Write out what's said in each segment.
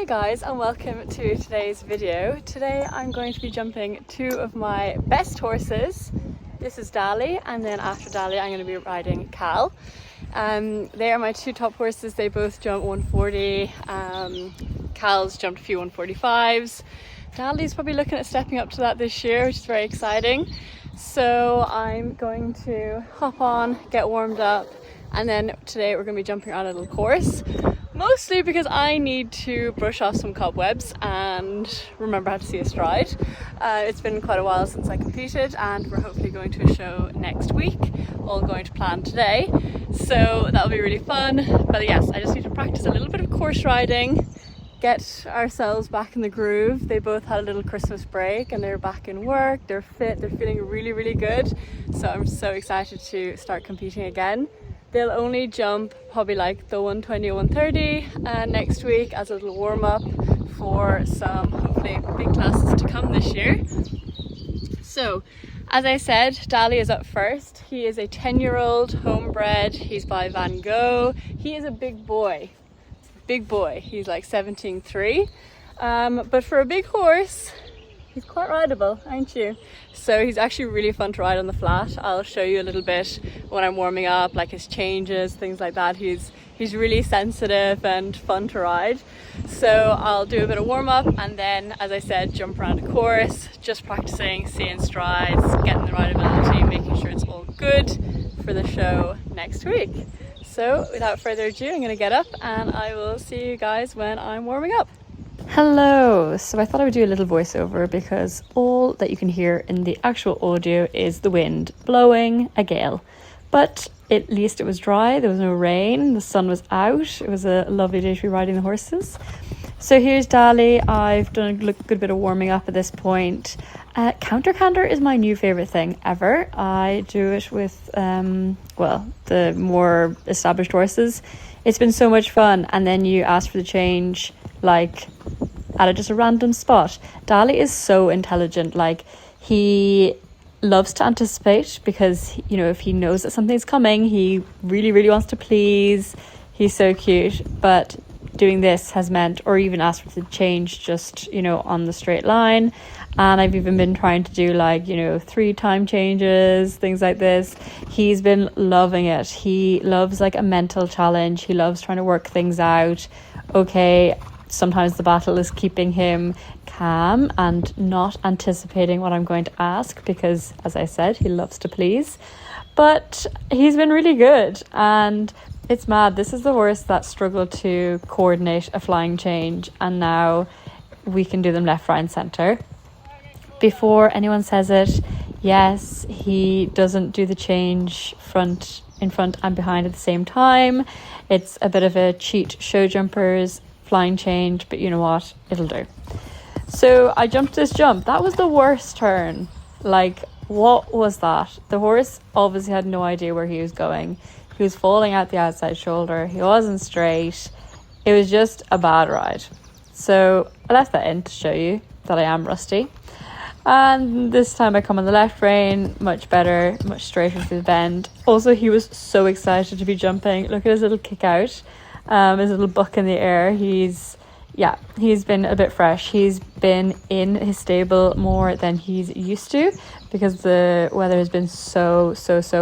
Hi guys, and welcome to today's video. Today I'm going to be jumping two of my best horses. This is Deli, and then after Deli I'm going to be riding Cal. They are my two top horses. They both jump 140. Cal's jumped a few 145s. Dali's probably looking at stepping up to that this year, which is very exciting. So I'm going to hop on, get warmed up, and then today we're going to be jumping on a little course. Mostly because I need to brush off some cobwebs and remember how to see a stride. It's been quite a while since I competed, and we're hopefully going to a show next week, all going to plan today. So that'll be really fun. But yes, I just need to practice a little bit of course riding, get ourselves back in the groove. They both had a little Christmas break and they're back in work, they're fit, they're feeling really, really good. So I'm so excited to start competing again. They'll only jump probably like the 120 or 130 next week as a little warm-up for some hopefully big classes to come this year. So as I said, Dali is up first. He is a 10-year-old homebred. He's by Van Gogh. He is a big boy. He's like 17.3, but for a big horse he's quite rideable, aren't you? So he's actually really fun to ride on the flat. I'll show you a little bit when I'm warming up, like his changes, things like that. He's really sensitive and fun to ride. So I'll do a bit of warm up and then, as I said, jump around a course, just practicing, seeing strides, getting the rideability, making sure it's all good for the show next week. So without further ado, I'm going to get up and I will see you guys when I'm warming up. Hello! So I thought I would do a little voiceover because all that you can hear in the actual audio is the wind blowing, a gale. But at least it was dry, there was no rain, the sun was out, it was a lovely day to be riding the horses. So here's Dali. I've done a good bit of warming up at this point. Counter canter is my new favourite thing ever. I do it with, the more established horses. It's been so much fun, and then you ask for the change like at just a random spot. Dali is so intelligent, like he loves to anticipate because, you know, if he knows that something's coming, he really wants to please. He's so cute, but doing this has meant, or even asked for the change just, you know, on the straight line. And I've even been trying to do 3 time changes, things like this. He's been loving it. He loves like a mental challenge. He loves trying to work things out. Okay, sometimes the battle is keeping him calm and not anticipating what I'm going to ask because, as I said, he loves to please. But he's been really good, and it's mad. This is the horse that struggled to coordinate a flying change, and now we can do them left, right and centre. Before anyone says it, yes, he doesn't do the change in front and behind at the same time. It's a bit of a cheat show jumpers flying change, but you know what, it'll do. So I jumped this jump. That was the worst turn. Like, what was that? The horse obviously had no idea where he was going. He was falling out the outside shoulder. He wasn't straight. It was just a bad ride. So I left that in to show you that I am rusty. And this time I come on the left rein, much better, much straighter through the bend. Also, he was so excited to be jumping. Look at his little kick out, his little buck in the air. He's been a bit fresh. He's been in his stable more than he's used to because the weather has been so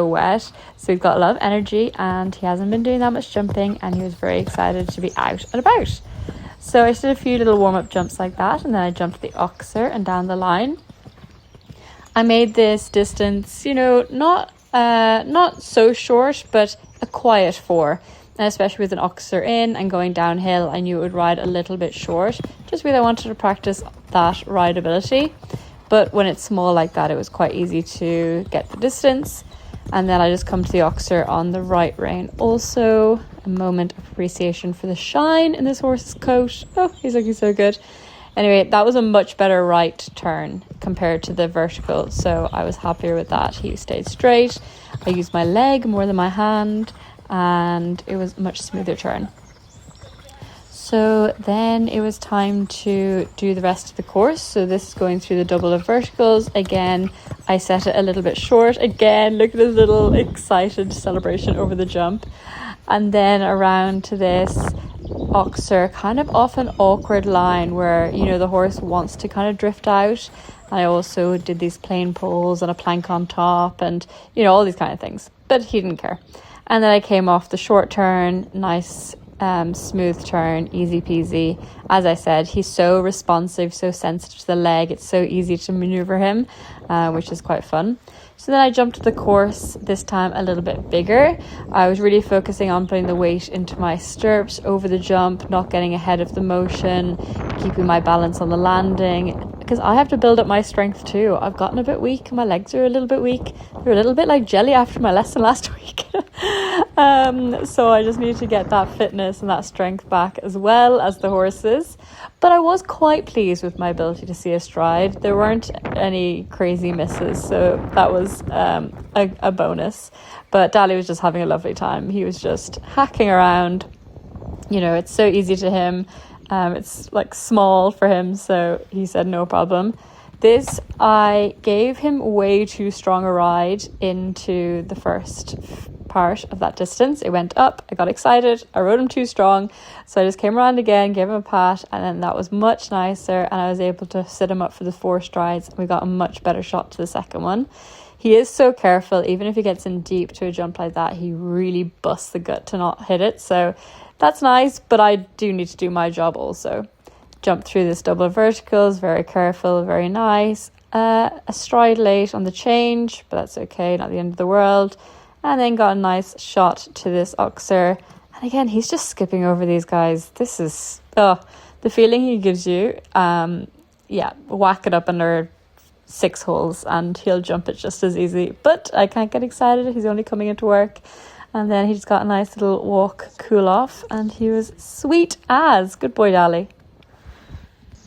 wet. So he's got a lot of energy and he hasn't been doing that much jumping, and he was very excited to be out and about. So I did a few little warm-up jumps like that, and then I jumped the oxer and down the line. I made this distance, you know, not so short, but a quiet 4. And especially with an oxer in and going downhill, I knew it would ride a little bit short, just because I wanted to practice that rideability. But when it's small like that, it was quite easy to get the distance. And then I just come to the oxer on the right rein. Also, a moment of appreciation for the shine in this horse's coat. Oh, he's looking so good. Anyway, that was a much better right turn compared to the vertical, so I was happier with that. He stayed straight. I used my leg more than my hand, and it was a much smoother turn. So then it was time to do the rest of the course. So this is going through the double of verticals. Again, I set it a little bit short. Again, look at this little excited celebration over the jump. And then around to this oxer kind of off an awkward line where, you know, the horse wants to kind of drift out. I also did these plain poles and a plank on top and, you know, all these kind of things, but he didn't care. And then I came off the short turn, nice smooth turn, easy peasy. As I said, he's so responsive, so sensitive to the leg, it's so easy to maneuver him, which is quite fun. So then I jumped the course, this time a little bit bigger. I was really focusing on putting the weight into my stirrups over the jump, not getting ahead of the motion, keeping my balance on the landing, because I have to build up my strength too. I've gotten a bit weak, my legs are a little bit weak. They're a little bit like jelly after my lesson last week. So I just need to get that fitness and that strength back as well as the horses. But I was quite pleased with my ability to see a stride. There weren't any crazy misses, so that was a bonus. But Dali was just having a lovely time. He was just hacking around. You know, it's so easy to him. It's like small for him, so he said no problem. This, I gave him way too strong a ride into the first part of that distance. It went up, I got excited, I rode him too strong, so I just came around again, gave him a pat, and then that was much nicer, and I was able to sit him up for the 4 strides, and we got a much better shot to the second one. He is so careful, even if he gets in deep to a jump like that, he really busts the gut to not hit it, so that's nice, but I do need to do my job also. Jump through this double verticals, very careful, very nice. A stride late on the change, but that's okay, not the end of the world. And then got a nice shot to this oxer. And again, he's just skipping over these guys. This is, the feeling he gives you. Whack it up under 6 holes and he'll jump it just as easy. But I can't get excited. He's only coming into work. And then he just got a nice little walk, cool off. And he was sweet as. Good boy, Dali.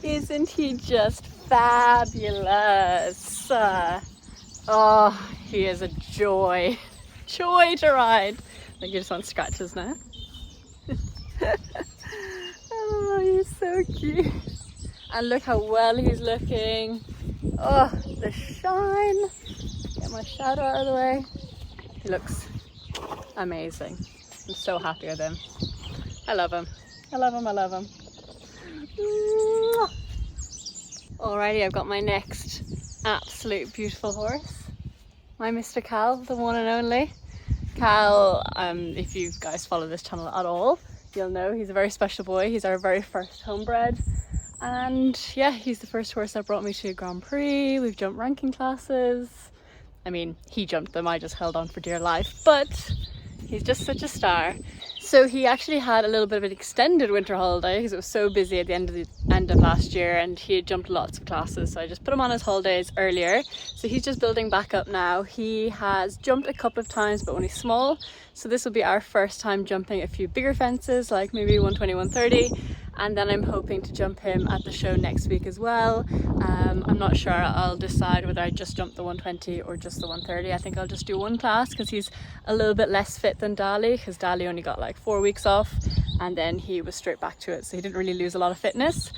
Isn't he just fabulous? He is a joy. Joy to ride. Like you just want scratches now. Oh, he's so cute. And look how well he's looking. Oh, the shine. Get my shadow out of the way. He looks amazing. I'm so happy with him. I love him. I love him. I love him. Alrighty, I've got my next absolute beautiful horse. My Mr. Cal, the one and only. Cal, if you guys follow this channel at all, you'll know he's a very special boy. He's our very first homebred. And yeah, he's the first horse that brought me to Grand Prix. We've jumped ranking classes. I mean, he jumped them, I just held on for dear life. But he's just such a star. So he actually had a little bit of an extended winter holiday because it was so busy at the end of last year, and he had jumped lots of classes, so I just put him on his holidays earlier. So he's just building back up now. He has jumped a couple of times but only small, so this will be our first time jumping a few bigger fences, like maybe 120, 130, and then I'm hoping to jump him at the show next week as well. I'm not sure. I'll decide whether I just jump the 120 or just the 130. I think I'll just do one class because he's a little bit less fit than Dali, because Dali only got like 4 weeks off and then he was straight back to it, so he didn't really lose a lot of fitness.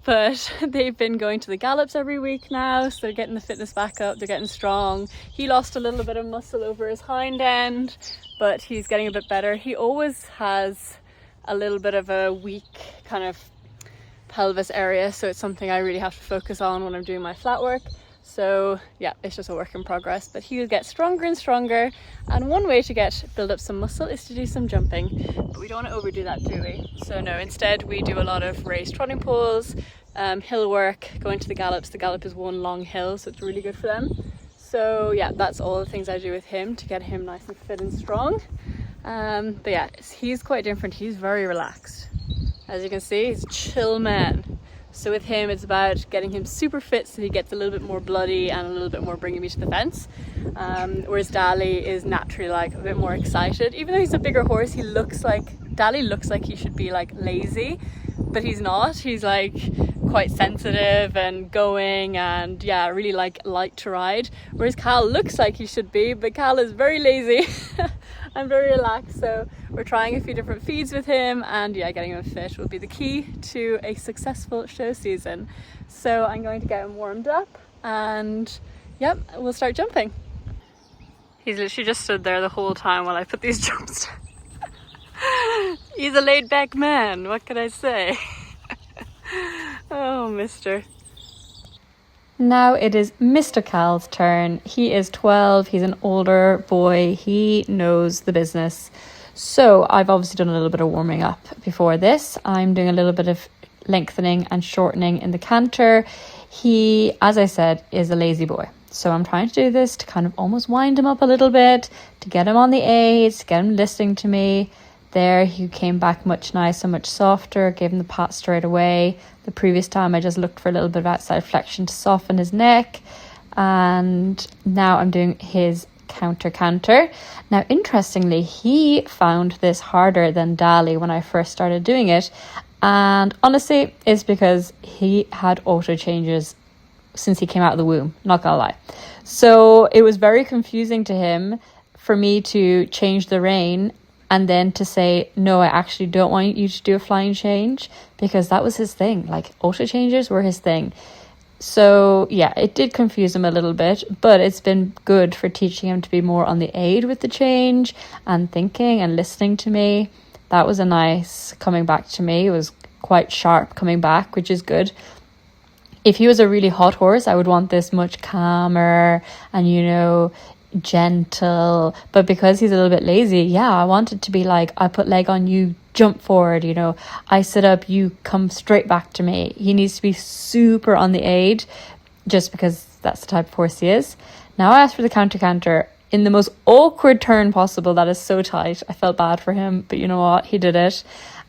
But they've been going to the gallops every week now, so they're getting the fitness back up, they're getting strong. He lost a little bit of muscle over his hind end, but he's getting a bit better. He always has a little bit of a weak kind of pelvis area, so it's something I really have to focus on when I'm doing my flat work. So yeah, it's just a work in progress, but he'll get stronger and stronger, and one way to build up some muscle is to do some jumping, but we don't want to overdo that, do we? So no, instead we do a lot of raised trotting poles, hill work, going to the gallops. The gallop is one long hill, so it's really good for them. So yeah, that's all the things I do with him to get him nice and fit and strong. But yeah, he's quite different. He's very relaxed. As you can see, he's a chill man. So with him, it's about getting him super fit so he gets a little bit more bloody and a little bit more bringing me to the fence. Whereas Dali is naturally like a bit more excited. Even though he's a bigger horse, Dali looks like he should be like lazy, but he's not. He's like quite sensitive and going, and yeah, really like light to ride. Whereas Cal looks like he should be, but Cal is very lazy and very relaxed. So we're trying a few different feeds with him, and yeah, getting him fit will be the key to a successful show season. So I'm going to get him warmed up and yep, we'll start jumping. He's literally just stood there the whole time while I put these jumps down. He's a laid back man, what can I say? Oh, mister. Now it is Mr. Cal's turn. He is 12, he's an older boy, he knows the business. So I've obviously done a little bit of warming up before this. I'm doing a little bit of lengthening and shortening in the canter. He, as I said, is a lazy boy. So I'm trying to do this to kind of almost wind him up a little bit, to get him on the aids, to get him listening to me. There, he came back much nicer, much softer, gave him the pat straight away. The previous time I just looked for a little bit of outside flexion to soften his neck. And now I'm doing his canter. Now, interestingly, he found this harder than Dali when I first started doing it. And honestly, it's because he had auto changes since he came out of the womb, not gonna lie. So it was very confusing to him for me to change the rein and then to say, no, I actually don't want you to do a flying change, because that was his thing. Like, auto changes were his thing. So yeah, it did confuse him a little bit, but it's been good for teaching him to be more on the aid with the change and thinking and listening to me. That was a nice coming back to me. It was quite sharp coming back, which is good. If he was a really hot horse, I would want this much calmer and, you know, gentle. But because he's a little bit lazy, yeah, I want it to be like, I put leg on you, jump forward, you know, I sit up, you come straight back to me. He needs to be super on the aid, just because that's the type of horse he is. Now I asked for the canter in the most awkward turn possible. That is so tight. I felt bad for him, but you know what, he did it.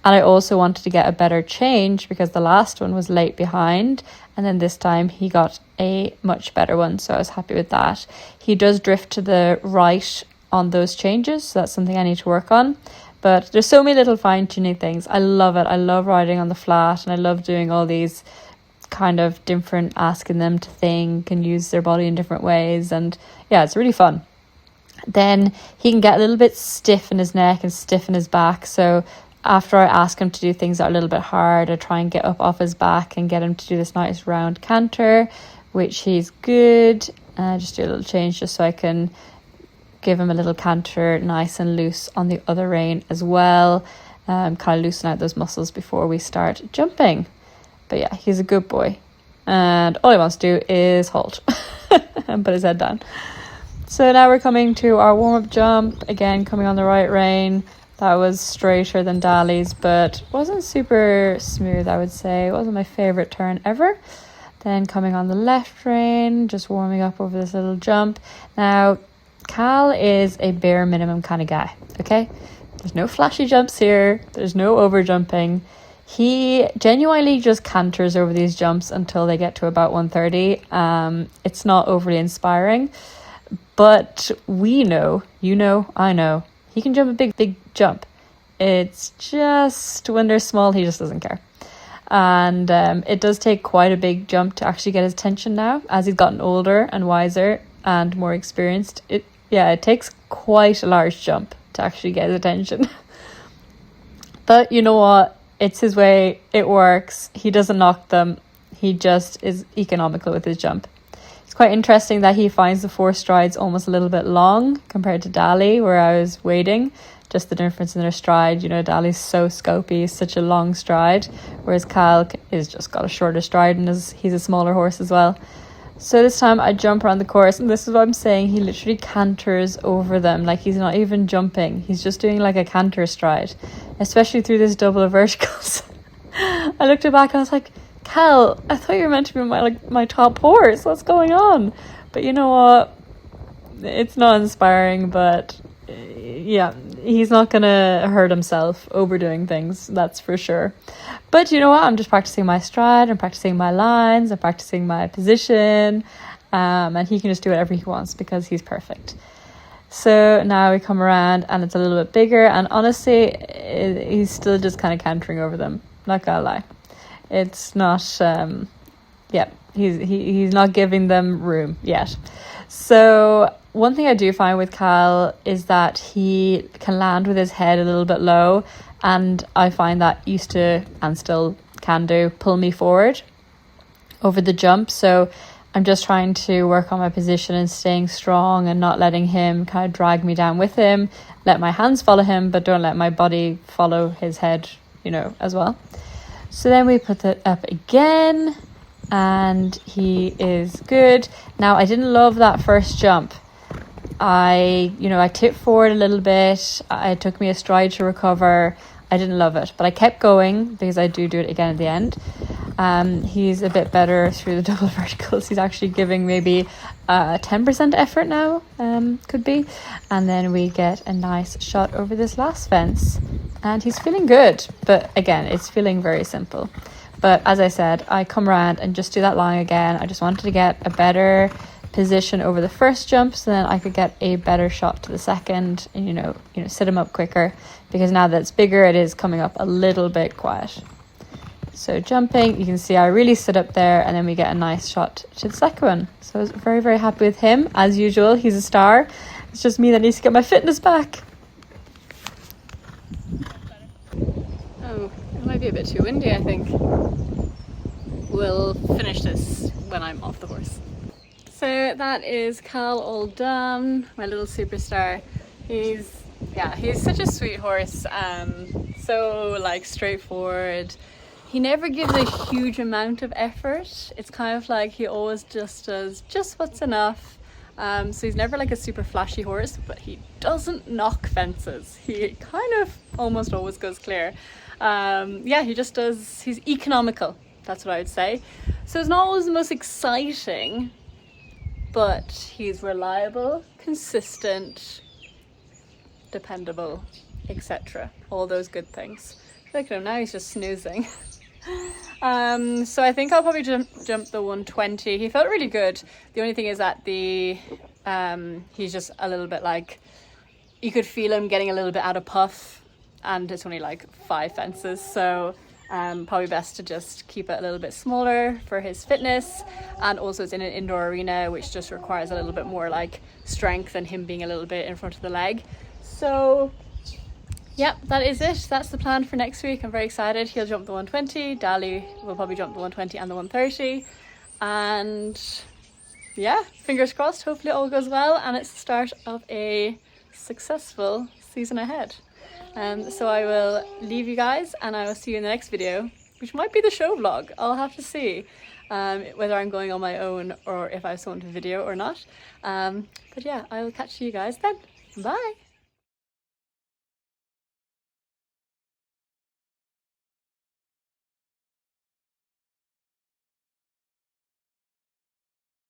And I also wanted to get a better change because the last one was late behind, and then this time he got a much better one, so I was happy with that. He does drift to the right on those changes, so that's something I need to work on. But there's so many little fine-tuning things. I love it. I love riding on the flat, and I love doing all these kind of different, asking them to think and use their body in different ways. And yeah, it's really fun. Then he can get a little bit stiff in his neck and stiff in his back. So after I ask him to do things that are a little bit hard, I try and get up off his back and get him to do this nice round canter, which he's good. Just do a little change just so I can give him a little canter nice and loose on the other rein as well. Kind of loosen out those muscles before we start jumping. But yeah, he's a good boy. And all he wants to do is halt and put his head down. So now we're coming to our warm-up jump. Again, coming on the right rein. That was straighter than Dali's, but wasn't super smooth, I would say. It wasn't my favourite turn ever. Then coming on the left rein, just warming up over this little jump. Now, Cal is a bare minimum kind of guy, okay? There's no flashy jumps here. There's no over jumping. He genuinely just canters over these jumps until they get to about 130. It's not overly inspiring, but we know, you know, I know, he can jump a big jump. It's just when they're small, he just doesn't care. And it does take quite a big jump to actually get his attention now, as he's gotten older and wiser and more experienced. It takes quite a large jump to actually get his attention. But you know what? It's his way. It works. He doesn't knock them. He just is economical with his jump. It's quite interesting that he finds the 4 strides almost a little bit long compared to Dali, where I was waiting. Just the difference in their stride. You know, Dali's so scopy, such a long stride, whereas Cal is just got a shorter stride, and he's a smaller horse as well. So this time I jump around the course, and this is what I'm saying, he literally canters over them. Like, he's not even jumping, he's just doing like a canter stride, especially through this double of verticals. I looked back and I was like, Cal, I thought you were meant to be my top horse. What's going on? But you know what? It's not inspiring, but yeah, he's not gonna hurt himself overdoing things, that's for sure. But you know what? I'm just practicing my stride, I'm practicing my lines, I'm practicing my position, and he can just do whatever he wants because he's perfect. So now we come around and it's a little bit bigger, and honestly, he's still just kind of cantering over them. Not gonna lie. It's not, he's not giving them room yet. So one thing I do find with Cal is that he can land with his head a little bit low, and I find that used to, and still can do, pull me forward over the jump. So I'm just trying to work on my position and staying strong and not letting him kind of drag me down with him. Let my hands follow him, but don't let my body follow his head, you know, as well. So then we put that up again and he is good. Now, I didn't love that first jump. I tipped forward a little bit. It took me a stride to recover. I didn't love it, but I kept going because I do it again at the end. He's a bit better through the double verticals. He's actually giving maybe 10% effort now, could be. And then we get a nice shot over this last fence. And he's feeling good, but again, it's feeling very simple. But as I said, I come around and just do that line again. I just wanted to get a better position over the first jump so then I could get a better shot to the second and, you know, sit him up quicker, because now that it's bigger, it is coming up a little bit quiet. So jumping, you can see I really stood up there, and then we get a nice shot to the second one. So I was very, very happy with him. As usual, he's a star. It's just me that needs to get my fitness back. Oh, it might be a bit too windy, I think. We'll finish this when I'm off the horse. So that is Cal all done, my little superstar. He's such a sweet horse, so like straightforward. He never gives a huge amount of effort. It's kind of like he always just does just what's enough. So he's never like a super flashy horse, but he doesn't knock fences. He kind of almost always goes clear. He just does, he's economical, that's what I would say. So it's not always the most exciting, but he's reliable, consistent, dependable, etc. All those good things. Look at him now, he's just snoozing. So I think I'll probably jump the 120. He felt really good. The only thing is that he's just a little bit like, you could feel him getting a little bit out of puff, and it's only like 5 fences, so probably best to just keep it a little bit smaller for his fitness. And also it's in an indoor arena, which just requires a little bit more like strength and him being a little bit in front of the leg. So yeah, that is it. That's the plan for next week. I'm very excited. He'll jump the 120. Deli will probably jump the 120 and the 130. And yeah, fingers crossed, hopefully it all goes well and it's the start of a successful season ahead. So I will leave you guys and I will see you in the next video, which might be the show vlog. I'll have to see whether I'm going on my own or if I have someone to video or not. But yeah, I will catch you guys then. Bye.